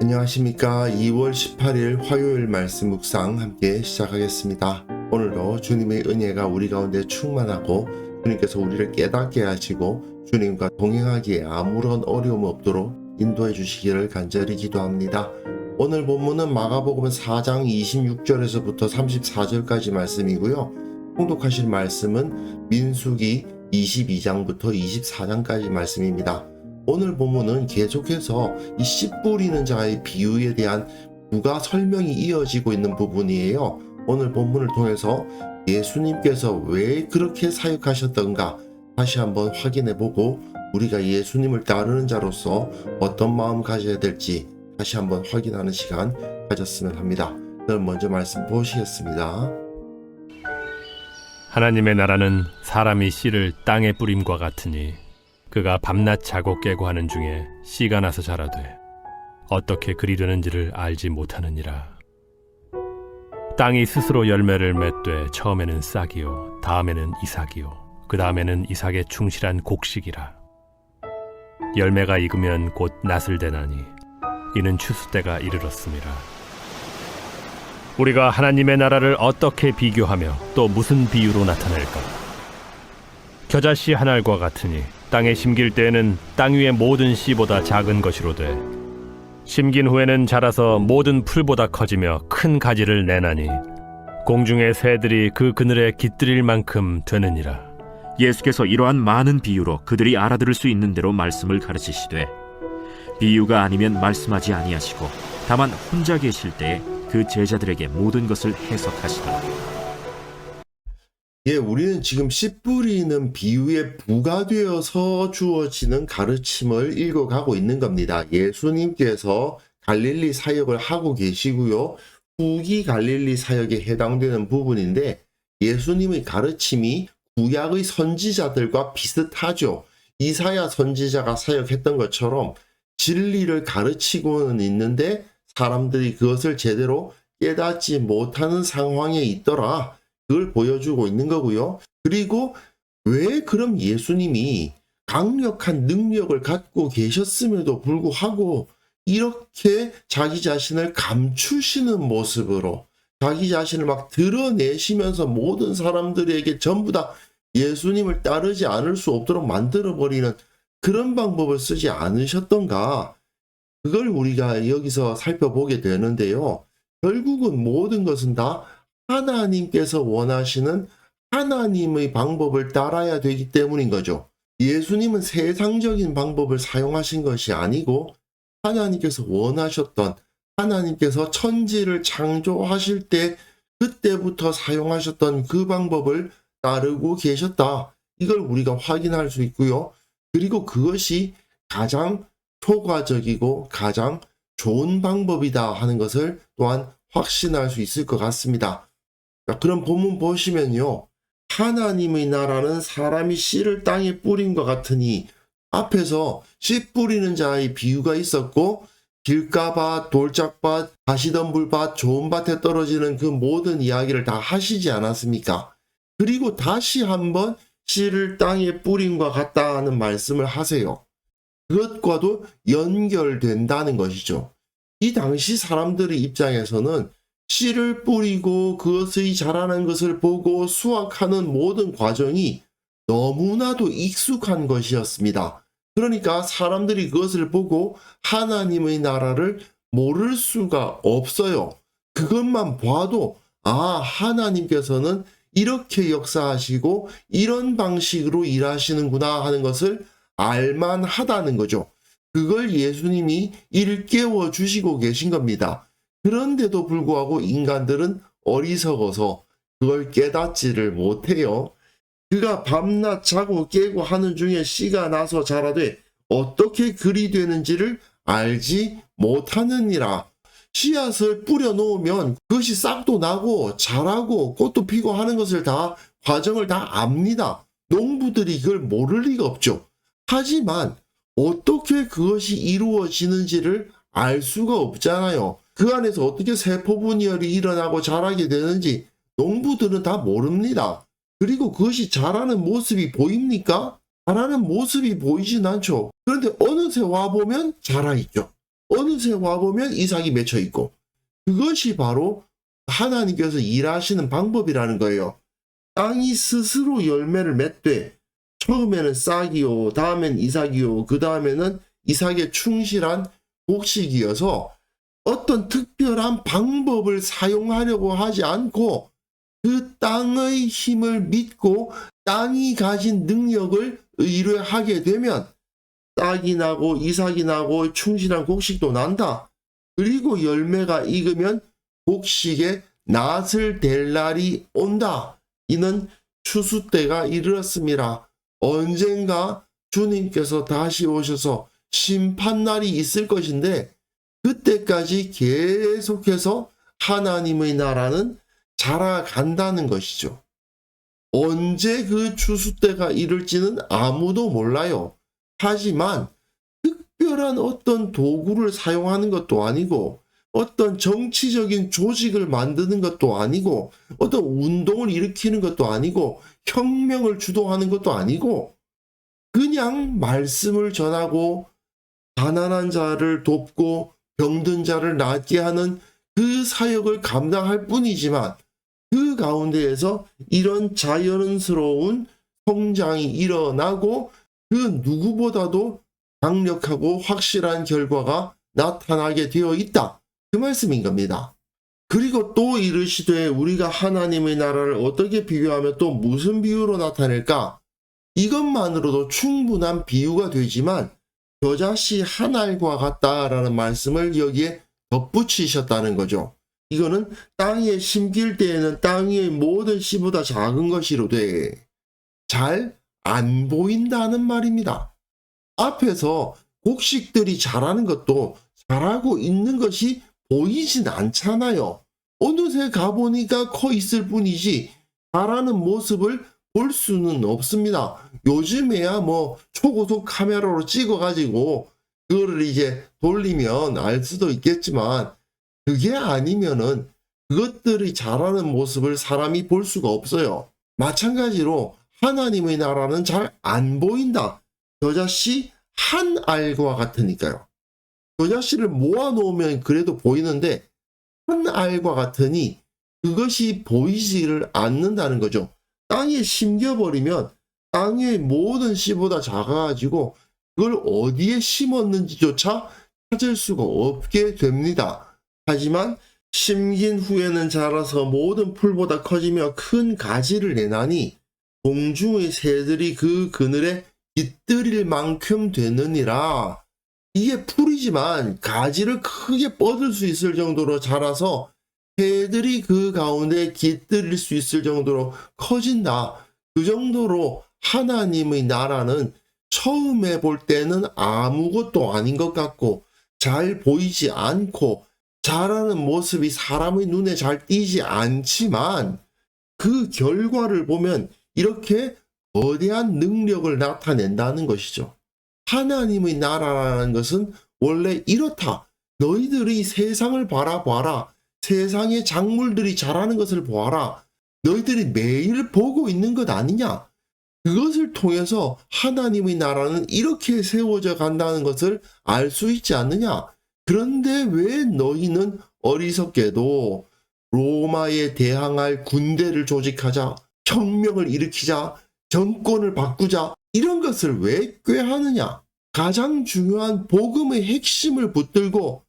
안녕하십니까. 2월 18일 화요일 말씀 묵상 함께 시작하겠습니다. 오늘도 주님의 은혜가 우리 가운데 충만하고 주님께서 우리를 깨닫게 하시고 주님과 동행하기에 아무런 어려움 없도록 인도해 주시기를 간절히 기도합니다. 오늘 본문은 마가복음 4장 26절에서부터 34절까지 말씀이고요. 통독하실 말씀은 민수기 22장부터 24장까지 말씀입니다. 오늘 본문은 계속해서 이 씨 뿌리는 자의 비유에 대한 부가 설명이 이어지고 있는 부분이에요. 오늘 본문을 통해서 예수님께서 왜 그렇게 사역하셨던가 다시 한번 확인해보고 우리가 예수님을 따르는 자로서 어떤 마음 가져야 될지 다시 한번 확인하는 시간 가졌으면 합니다. 그럼 먼저 말씀 보시겠습니다. 하나님의 나라는 사람이 씨를 땅에 뿌림과 같으니 그가 밤낮 자고 깨고 하는 중에 씨가 나서 자라되 어떻게 그리 되는지를 알지 못하느니라. 땅이 스스로 열매를 맺되 처음에는 싹이요 다음에는 이삭이요 그 다음에는 이삭의 충실한 곡식이라. 열매가 익으면 곧 낫을 대나니 이는 추수 때가 이르렀음이라. 우리가 하나님의 나라를 어떻게 비교하며 또 무슨 비유로 나타낼까? 겨자씨 한 알과 같으니 땅에 심길 때에는 땅 위의 모든 씨보다 작은 것이로되 심긴 후에는 자라서 모든 풀보다 커지며 큰 가지를 내나니 공중의 새들이 그 그늘에 깃들일 만큼 되느니라. 예수께서 이러한 많은 비유로 그들이 알아들을 수 있는 대로 말씀을 가르치시되 비유가 아니면 말씀하지 아니하시고 다만 혼자 계실 때에 그 제자들에게 모든 것을 해석하시더라. 우리는 지금 씨 뿌리는 비유에 부가되어서 주어지는 가르침을 읽어가고 있는 겁니다. 예수님께서 갈릴리 사역을 하고 계시고요. 후기 갈릴리 사역에 해당되는 부분인데 예수님의 가르침이 구약의 선지자들과 비슷하죠. 이사야 선지자가 사역했던 것처럼 진리를 가르치고는 있는데 사람들이 그것을 제대로 깨닫지 못하는 상황에 있더라. 그걸 보여주고 있는 거고요. 그리고 왜 그럼 예수님이 강력한 능력을 갖고 계셨음에도 불구하고 이렇게 자기 자신을 감추시는 모습으로 자기 자신을 막 드러내시면서 모든 사람들에게 전부 다 예수님을 따르지 않을 수 없도록 만들어버리는 그런 방법을 쓰지 않으셨던가? 그걸 우리가 여기서 살펴보게 되는데요. 결국은 모든 것은 다 하나님께서 원하시는 하나님의 방법을 따라야 되기 때문인 거죠. 예수님은 세상적인 방법을 사용하신 것이 아니고 하나님께서 원하셨던 하나님께서 천지를 창조하실 때 그때부터 사용하셨던 그 방법을 따르고 계셨다. 이걸 우리가 확인할 수 있고요. 그리고 그것이 가장 효과적이고 가장 좋은 방법이다 하는 것을 또한 확신할 수 있을 것 같습니다. 그럼 본문 보시면요. 하나님의 나라는 사람이 씨를 땅에 뿌림과 같으니 앞에서 씨 뿌리는 자의 비유가 있었고 길가밭, 돌짝밭, 가시덤불밭, 좋은 밭에 떨어지는 그 모든 이야기를 다 하시지 않았습니까? 그리고 다시 한번 씨를 땅에 뿌림과 같다 하는 말씀을 하세요. 그것과도 연결된다는 것이죠. 이 당시 사람들의 입장에서는 씨를 뿌리고 그것의 자라는 것을 보고 수확하는 모든 과정이 너무나도 익숙한 것이었습니다. 그러니까 사람들이 그것을 보고 하나님의 나라를 모를 수가 없어요. 그것만 봐도 하나님께서는 이렇게 역사하시고 이런 방식으로 일하시는구나 하는 것을 알만하다는 거죠. 그걸 예수님이 일깨워 주시고 계신 겁니다. 그런데도 불구하고 인간들은 어리석어서 그걸 깨닫지를 못해요. 그가 밤낮 자고 깨고 하는 중에 씨가 나서 자라되 어떻게 그리 되는지를 알지 못하느니라. 씨앗을 뿌려 놓으면 그것이 싹도 나고 자라고 꽃도 피고 하는 것을 다 과정을 다 압니다. 농부들이 그걸 모를 리가 없죠. 하지만 어떻게 그것이 이루어지는지를 알 수가 없잖아요. 그 안에서 어떻게 세포 분열이 일어나고 자라게 되는지 농부들은 다 모릅니다. 그리고 그것이 자라는 모습이 보입니까? 자라는 모습이 보이진 않죠. 그런데 어느새 와보면 자라있죠. 어느새 와보면 이삭이 맺혀 있고, 그것이 바로 하나님께서 일하시는 방법이라는 거예요. 땅이 스스로 열매를 맺되 처음에는 싹이요, 다음엔 이삭이요, 그 다음에는 이삭에 충실한 곡식이어서 어떤 특별한 방법을 사용하려고 하지 않고 그 땅의 힘을 믿고 땅이 가진 능력을 의뢰하게 되면 싹이 나고 이삭이 나고 충실한 곡식도 난다. 그리고 열매가 익으면 곡식에 낫을 댈 날이 온다. 이는 추수 때가 이르렀습니다. 언젠가 주님께서 다시 오셔서 심판날이 있을 것인데 그때까지 계속해서 하나님의 나라는 자라간다는 것이죠. 언제 그 추수 때가 이를지는 아무도 몰라요. 하지만 특별한 어떤 도구를 사용하는 것도 아니고 어떤 정치적인 조직을 만드는 것도 아니고 어떤 운동을 일으키는 것도 아니고 혁명을 주도하는 것도 아니고 그냥 말씀을 전하고 가난한 자를 돕고 병든 자를 낫게 하는 그 사역을 감당할 뿐이지만 그 가운데에서 이런 자연스러운 성장이 일어나고 그 누구보다도 강력하고 확실한 결과가 나타나게 되어 있다. 그 말씀인 겁니다. 그리고 또 이르시되 우리가 하나님의 나라를 어떻게 비유하며 또 무슨 비유로 나타낼까? 이것만으로도 충분한 비유가 되지만 겨자씨 한 알과 같다라는 말씀을 여기에 덧붙이셨다는 거죠. 이거는 땅에 심길 때에는 땅 위의 모든 씨보다 작은 것이로되 잘 안 보인다는 말입니다. 앞에서 곡식들이 자라는 것도 자라고 있는 것이 보이진 않잖아요. 어느새 가보니까 커 있을 뿐이지 자라는 모습을 볼 수는 없습니다. 요즘에야 뭐 초고속 카메라로 찍어가지고 그거를 이제 돌리면 알 수도 있겠지만 그게 아니면은 그것들이 자라는 모습을 사람이 볼 수가 없어요. 마찬가지로 하나님의 나라는 잘 안 보인다. 겨자씨 한 알과 같으니까요. 겨자씨를 모아놓으면 그래도 보이는데 한 알과 같으니 그것이 보이지를 않는다는 거죠. 땅에 심겨버리면 땅의 모든 씨보다 작아가지고 그걸 어디에 심었는지조차 찾을 수가 없게 됩니다. 하지만 심긴 후에는 자라서 모든 풀보다 커지며 큰 가지를 내나니 공중의 새들이 그 그늘에 깃들일 만큼 되느니라. 이게 풀이지만 가지를 크게 뻗을 수 있을 정도로 자라서 새들이 그 가운데 깃들일 수 있을 정도로 커진다. 그 정도로 하나님의 나라는 처음에 볼 때는 아무것도 아닌 것 같고 잘 보이지 않고 자라는 모습이 사람의 눈에 잘 띄지 않지만 그 결과를 보면 이렇게 거대한 능력을 나타낸다는 것이죠. 하나님의 나라라는 것은 원래 이렇다. 너희들이 세상을 바라봐라. 세상의 작물들이 자라는 것을 보아라. 너희들이 매일 보고 있는 것 아니냐? 그것을 통해서 하나님의 나라는 이렇게 세워져 간다는 것을 알 수 있지 않느냐? 그런데 왜 너희는 어리석게도 로마에 대항할 군대를 조직하자, 혁명을 일으키자, 정권을 바꾸자 이런 것을 왜 꾀하느냐? 가장 중요한 복음의 핵심을 붙들고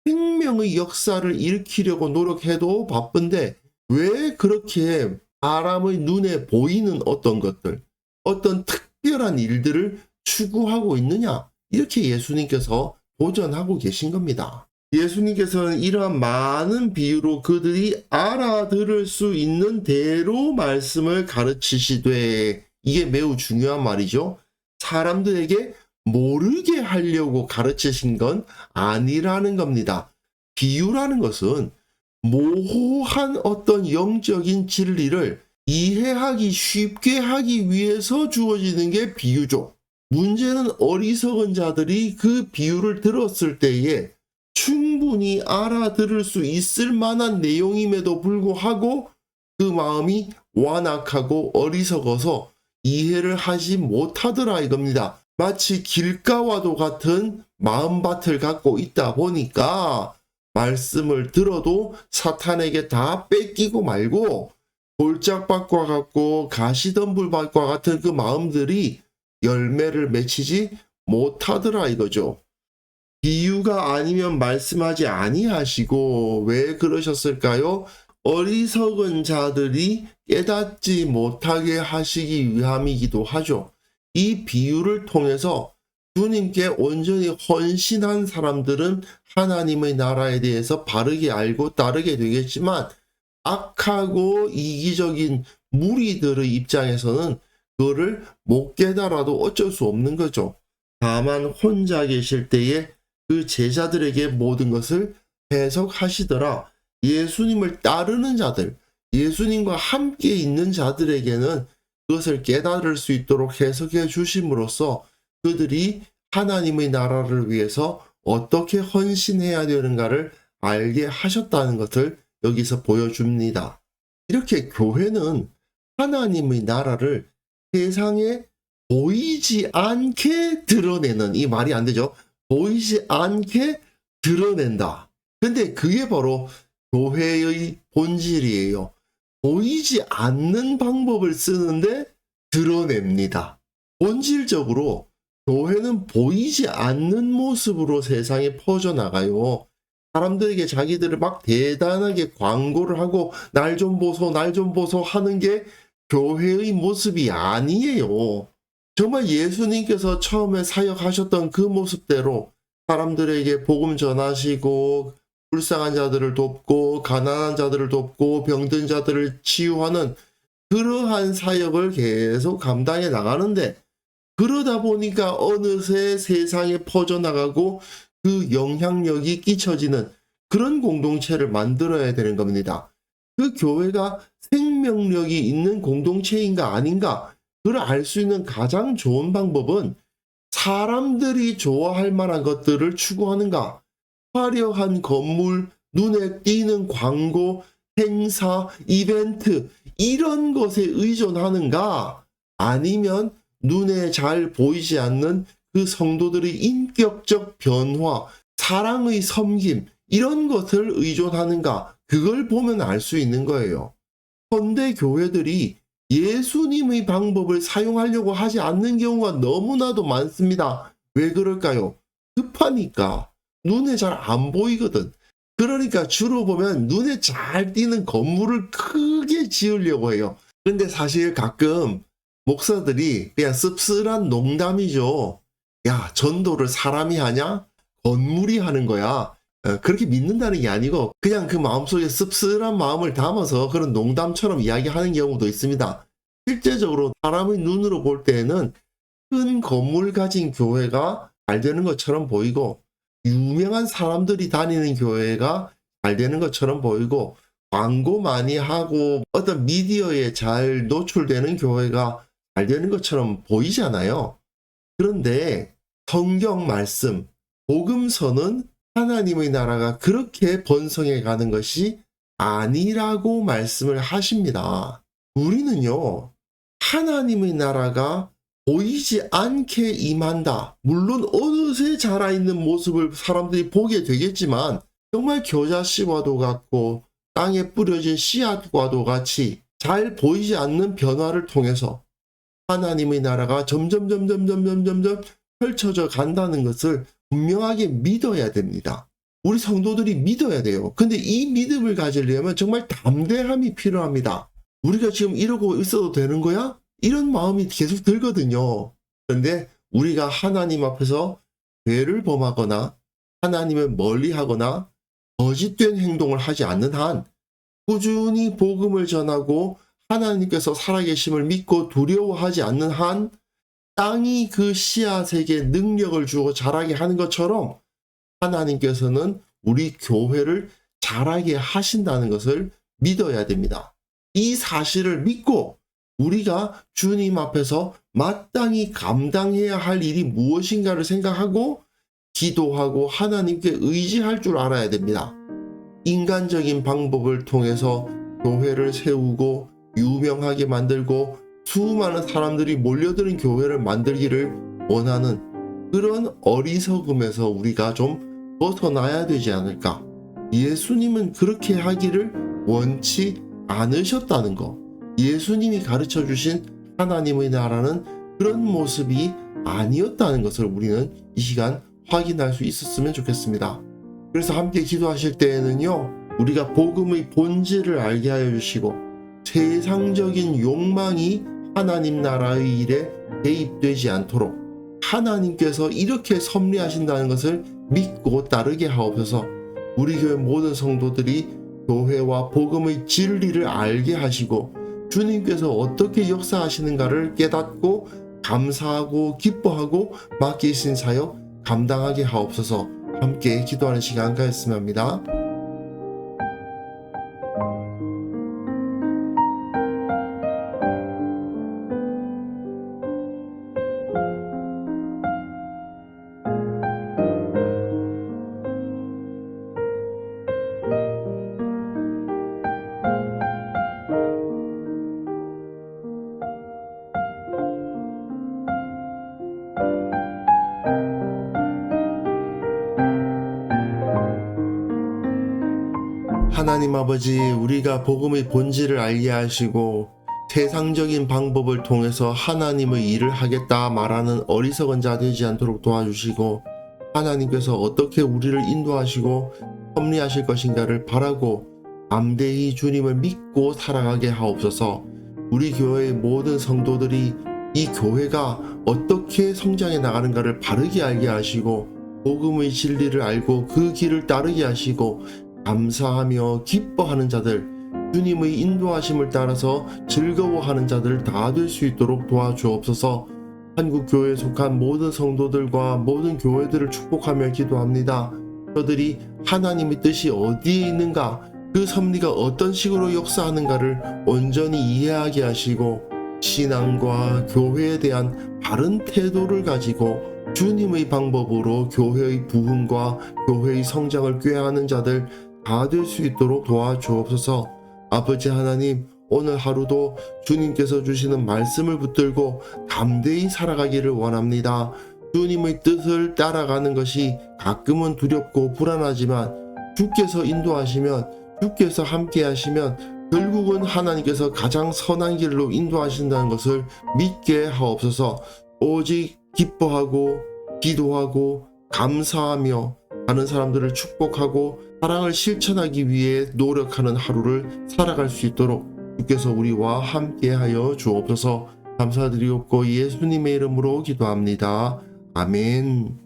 생명의 역사를 일으키려고 노력해도 바쁜데 왜 그렇게 사람의 눈에 보이는 어떤 것들, 어떤 특별한 일들을 추구하고 있느냐? 이렇게 예수님께서 도전하고 계신 겁니다. 예수님께서는 이러한 많은 비유로 그들이 알아들을 수 있는 대로 말씀을 가르치시되, 이게 매우 중요한 말이죠. 사람들에게 모르게 하려고 가르치신 건 아니라는 겁니다. 비유라는 것은 모호한 어떤 영적인 진리를 이해하기 쉽게 하기 위해서 주어지는 게 비유죠. 문제는 어리석은 자들이 그 비유를 들었을 때에 충분히 알아들을 수 있을 만한 내용임에도 불구하고 그 마음이 완악하고 어리석어서 이해를 하지 못하더라 이겁니다. 마치 길가와도 같은 마음밭을 갖고 있다 보니까 말씀을 들어도 사탄에게 다 뺏기고 말고 골짜밭과 같고 가시덤불밭과 같은 그 마음들이 열매를 맺히지 못하더라 이거죠. 비유가 아니면 말씀하지 아니하시고 왜 그러셨을까요? 어리석은 자들이 깨닫지 못하게 하시기 위함이기도 하죠. 이 비유를 통해서 주님께 온전히 헌신한 사람들은 하나님의 나라에 대해서 바르게 알고 따르게 되겠지만 악하고 이기적인 무리들의 입장에서는 그거를 못 깨달아도 어쩔 수 없는 거죠. 다만 혼자 계실 때에 그 제자들에게 모든 것을 해석하시더라. 예수님을 따르는 자들, 예수님과 함께 있는 자들에게는 그것을 깨달을 수 있도록 해석해 주심으로써 그들이 하나님의 나라를 위해서 어떻게 헌신해야 되는가를 알게 하셨다는 것을 여기서 보여줍니다. 이렇게 교회는 하나님의 나라를 세상에 보이지 않게 드러내는, 이 말이 안 되죠. 보이지 않게 드러낸다. 근데 그게 바로 교회의 본질이에요. 보이지 않는 방법을 쓰는데 드러냅니다. 본질적으로 교회는 보이지 않는 모습으로 세상에 퍼져나가요. 사람들에게 자기들을 막 대단하게 광고를 하고 날 좀 보소, 날 좀 보소 하는 게 교회의 모습이 아니에요. 정말 예수님께서 처음에 사역하셨던 그 모습대로 사람들에게 복음 전하시고 불쌍한 자들을 돕고 가난한 자들을 돕고 병든 자들을 치유하는 그러한 사역을 계속 감당해 나가는데 그러다 보니까 어느새 세상에 퍼져나가고 그 영향력이 끼쳐지는 그런 공동체를 만들어야 되는 겁니다. 그 교회가 생명력이 있는 공동체인가 아닌가 그걸 알 수 있는 가장 좋은 방법은 사람들이 좋아할 만한 것들을 추구하는가, 화려한 건물, 눈에 띄는 광고, 행사, 이벤트 이런 것에 의존하는가 아니면 눈에 잘 보이지 않는 그 성도들의 인격적 변화, 사랑의 섬김 이런 것을 의존하는가 그걸 보면 알 수 있는 거예요. 현대 교회들이 예수님의 방법을 사용하려고 하지 않는 경우가 너무나도 많습니다. 왜 그럴까요? 급하니까 눈에 잘 안 보이거든. 그러니까 주로 보면 눈에 잘 띄는 건물을 크게 지으려고 해요. 근데 사실 가끔 목사들이 그냥 씁쓸한 농담이죠. 야, 전도를 사람이 하냐? 건물이 하는 거야. 그렇게 믿는다는 게 아니고 그냥 그 마음속에 씁쓸한 마음을 담아서 그런 농담처럼 이야기하는 경우도 있습니다. 실제적으로 사람의 눈으로 볼 때에는 큰 건물 가진 교회가 잘 되는 것처럼 보이고 유명한 사람들이 다니는 교회가 잘 되는 것처럼 보이고 광고 많이 하고 어떤 미디어에 잘 노출되는 교회가 잘 되는 것처럼 보이잖아요. 그런데 성경 말씀, 복음서는 하나님의 나라가 그렇게 번성해 가는 것이 아니라고 말씀을 하십니다. 우리는요, 하나님의 나라가 보이지 않게 임한다. 물론 어느새 자라있는 모습을 사람들이 보게 되겠지만 정말 겨자씨와도 같고 땅에 뿌려진 씨앗과도 같이 잘 보이지 않는 변화를 통해서 하나님의 나라가 점점 펼쳐져 간다는 것을 분명하게 믿어야 됩니다. 우리 성도들이 믿어야 돼요. 근데 이 믿음을 가지려면 정말 담대함이 필요합니다. 우리가 지금 이러고 있어도 되는 거야? 이런 마음이 계속 들거든요. 그런데 우리가 하나님 앞에서 죄를 범하거나 하나님을 멀리하거나 거짓된 행동을 하지 않는 한 꾸준히 복음을 전하고 하나님께서 살아계심을 믿고 두려워하지 않는 한 땅이 그 씨앗에게 능력을 주고 자라게 하는 것처럼 하나님께서는 우리 교회를 자라게 하신다는 것을 믿어야 됩니다. 이 사실을 믿고 우리가 주님 앞에서 마땅히 감당해야 할 일이 무엇인가를 생각하고 기도하고 하나님께 의지할 줄 알아야 됩니다. 인간적인 방법을 통해서 교회를 세우고 유명하게 만들고 수많은 사람들이 몰려드는 교회를 만들기를 원하는 그런 어리석음에서 우리가 좀 벗어나야 되지 않을까. 예수님은 그렇게 하기를 원치 않으셨다는 거. 예수님이 가르쳐 주신 하나님의 나라는 그런 모습이 아니었다는 것을 우리는 이 시간 확인할 수 있었으면 좋겠습니다. 그래서 함께 기도하실 때에는요, 우리가 복음의 본질을 알게 하여 주시고 세상적인 욕망이 하나님 나라의 일에 개입되지 않도록 하나님께서 이렇게 섭리하신다는 것을 믿고 따르게 하옵소서. 우리 교회 모든 성도들이 교회와 복음의 진리를 알게 하시고 주님께서 어떻게 역사하시는가를 깨닫고 감사하고 기뻐하고 맡기신 사역 감당하게 하옵소서. 함께 기도하는 시간 가졌으면 합니다. 하나님 아버지, 우리가 복음의 본질을 알게 하시고 세상적인 방법을 통해서 하나님의 일을 하겠다 말하는 어리석은 자 되지 않도록 도와주시고 하나님께서 어떻게 우리를 인도하시고 섭리하실 것인가를 바라고 담대히 주님을 믿고 살아가게 하옵소서. 우리 교회의 모든 성도들이 이 교회가 어떻게 성장해 나가는가를 바르게 알게 하시고 복음의 진리를 알고 그 길을 따르게 하시고 감사하며 기뻐하는 자들, 주님의 인도하심을 따라서 즐거워하는 자들 다 될 수 있도록 도와주옵소서. 한국교회에 속한 모든 성도들과 모든 교회들을 축복하며 기도합니다. 저들이 하나님의 뜻이 어디에 있는가, 그 섭리가 어떤 식으로 역사하는가를 온전히 이해하게 하시고 신앙과 교회에 대한 바른 태도를 가지고 주님의 방법으로 교회의 부흥과 교회의 성장을 꾀하는 자들 다 될 수 있도록 도와주옵소서. 아버지 하나님, 오늘 하루도 주님께서 주시는 말씀을 붙들고 담대히 살아가기를 원합니다. 주님의 뜻을 따라가는 것이 가끔은 두렵고 불안하지만 주께서 인도하시면, 주께서 함께 하시면 결국은 하나님께서 가장 선한 길로 인도하신다는 것을 믿게 하옵소서. 오직 기뻐하고 기도하고 감사하며 다른 사람들을 축복하고 사랑을 실천하기 위해 노력하는 하루를 살아갈 수 있도록 주께서 우리와 함께하여 주옵소서. 감사드리옵고 예수님의 이름으로 기도합니다. 아멘.